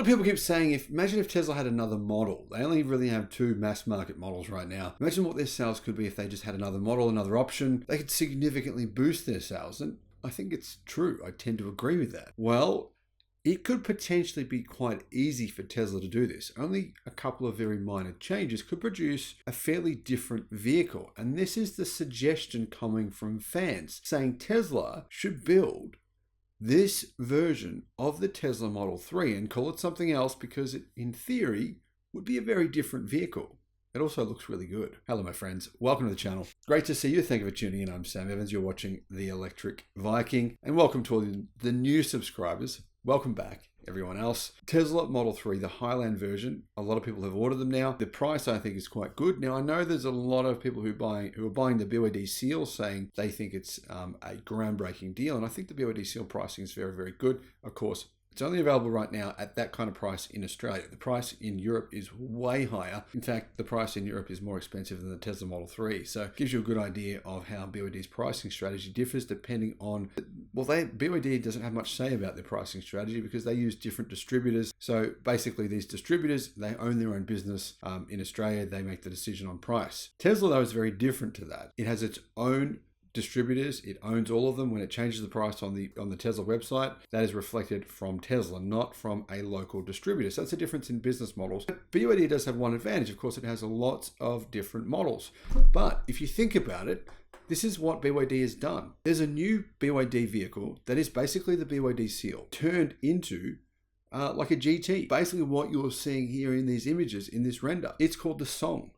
of people keep saying, imagine if Tesla had another model. They only really have 2 mass market models right now. Imagine what their sales could be if they just had another model, another option. They could significantly boost their sales. And I think it's true. I tend to agree with that. Well, it could potentially be quite easy for Tesla to do this. Only a couple of very minor changes could produce a fairly different vehicle. And this is the suggestion coming from fans saying Tesla should build this version of the Tesla Model 3 and call it something else because it, in theory, would be a very different vehicle. It also looks really good. Hello, my friends. Welcome to the channel. Great to see you. Thank you for tuning in. I'm Sam Evans. You're watching the Electric Viking. And welcome to all the new subscribers. Welcome back, everyone else. Tesla Model 3, the Highland version. A lot of people have ordered them now. The price, I think, is quite good. Now, I know there's a lot of people who are buying the BYD seal saying they think it's a groundbreaking deal. And I think the BYD seal pricing is very, very good. Of course, it's only available right now at that kind of price in Australia. The price in Europe is way higher. In fact, the price in Europe is more expensive than the Tesla Model 3. So it gives you a good idea of how BYD's pricing strategy differs depending on, well, BYD doesn't have much to say about their pricing strategy because they use different distributors. So basically these distributors, they own their own business. In Australia, they make the decision on price. Tesla, though, is very different to that. It has its own distributors. It owns all of them. When it changes the price on the Tesla website, that is reflected from Tesla, not from a local distributor. So that's a difference in business models. But BYD does have one advantage. Of course, it has lots of different models. But if you think about it, this is what BYD has done. There's a new BYD vehicle that is basically the BYD seal turned into like a GT. Basically what you're seeing here in these images, in this render, it's called the Song.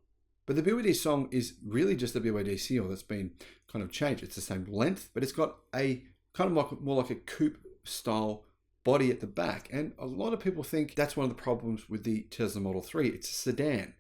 But the BYD Song is really just the BYD seal that's been kind of changed. It's the same length, but it's got a kind of more like a coupe style body at the back. And a lot of people think that's one of the problems with the Tesla Model 3. It's a sedan.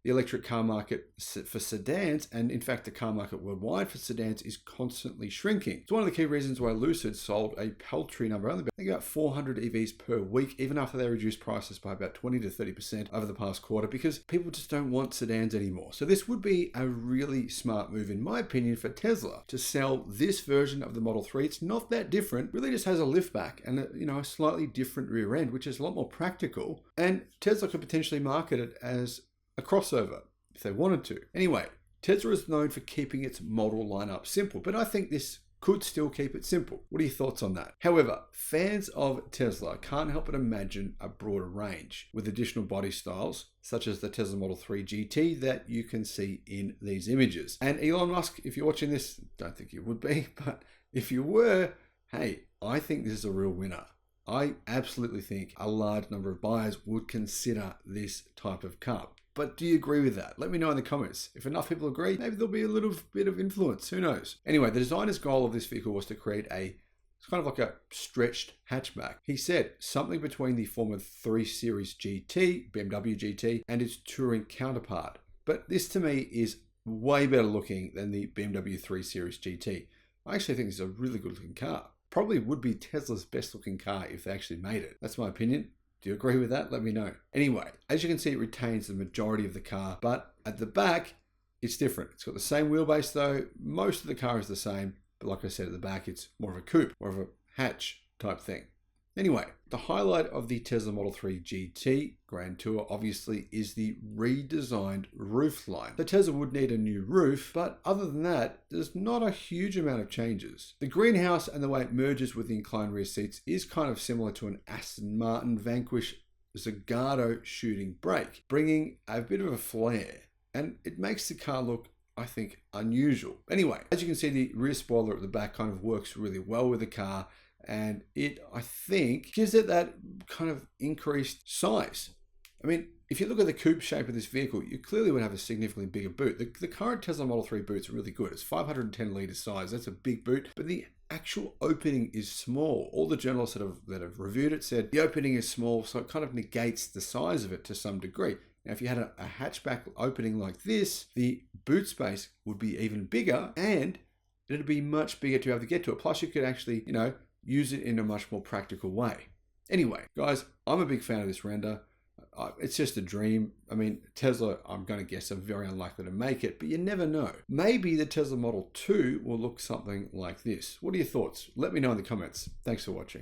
The electric car market for sedans, and in fact the car market worldwide for sedans, is constantly shrinking. It's one of the key reasons why Lucid sold a paltry number, only about 400 EVs per week, even after they reduced prices by about 20 to 30% over the past quarter, because people just don't want sedans anymore. So this would be a really smart move, in my opinion, for Tesla to sell this version of the Model 3. It's not that different, really just has a liftback and a slightly different rear end, which is a lot more practical. And Tesla could potentially market it as a crossover if they wanted to. Anyway, Tesla is known for keeping its model lineup simple, but I think this could still keep it simple. What are your thoughts on that? However, fans of Tesla can't help but imagine a broader range with additional body styles, such as the Tesla Model 3 GT that you can see in these images. And Elon Musk, if you're watching this, don't think you would be, but if you were, hey, I think this is a real winner. I absolutely think a large number of buyers would consider this type of car. But do you agree with that? Let me know in the comments. If enough people agree, maybe there'll be a little bit of influence. Who knows? Anyway, the designer's goal of this vehicle was to create it's kind of like a stretched hatchback. He said something between the former 3 Series GT, BMW GT, and its touring counterpart. But this to me is way better looking than the BMW 3 Series GT. I actually think it's a really good looking car. Probably would be Tesla's best looking car if they actually made it. That's my opinion. Do you agree with that? Let me know. Anyway, as you can see, it retains the majority of the car, but at the back, it's different. It's got the same wheelbase though. Most of the car is the same, but like I said, at the back, it's more of a coupe, more of a hatch type thing. Anyway, the highlight of the Tesla Model 3 GT Grand Tour obviously is the redesigned roof line. The Tesla would need a new roof, but other than that, there's not a huge amount of changes. The greenhouse and the way it merges with the inclined rear seats is kind of similar to an Aston Martin Vanquish Zagato shooting brake, bringing a bit of a flair, and it makes the car look, I think, unusual. Anyway, as you can see, the rear spoiler at the back kind of works really well with the car, and it, I think, gives it that kind of increased size. I mean, if you look at the coupe shape of this vehicle, you clearly would have a significantly bigger boot. The current Tesla Model 3 boot's really good. It's 510 litre size. That's a big boot, but the actual opening is small. All the journalists that have reviewed it said the opening is small, so it kind of negates the size of it to some degree. Now, if you had a hatchback opening like this, the boot space would be even bigger, and it'd be much bigger to be able to get to it. Plus, you could actually, use it in a much more practical way. Anyway, guys, I'm a big fan of this render. It's just a dream. I mean, Tesla, I'm going to guess, are very unlikely to make it, but you never know. Maybe the Tesla Model 2 will look something like this. What are your thoughts? Let me know in the comments. Thanks for watching.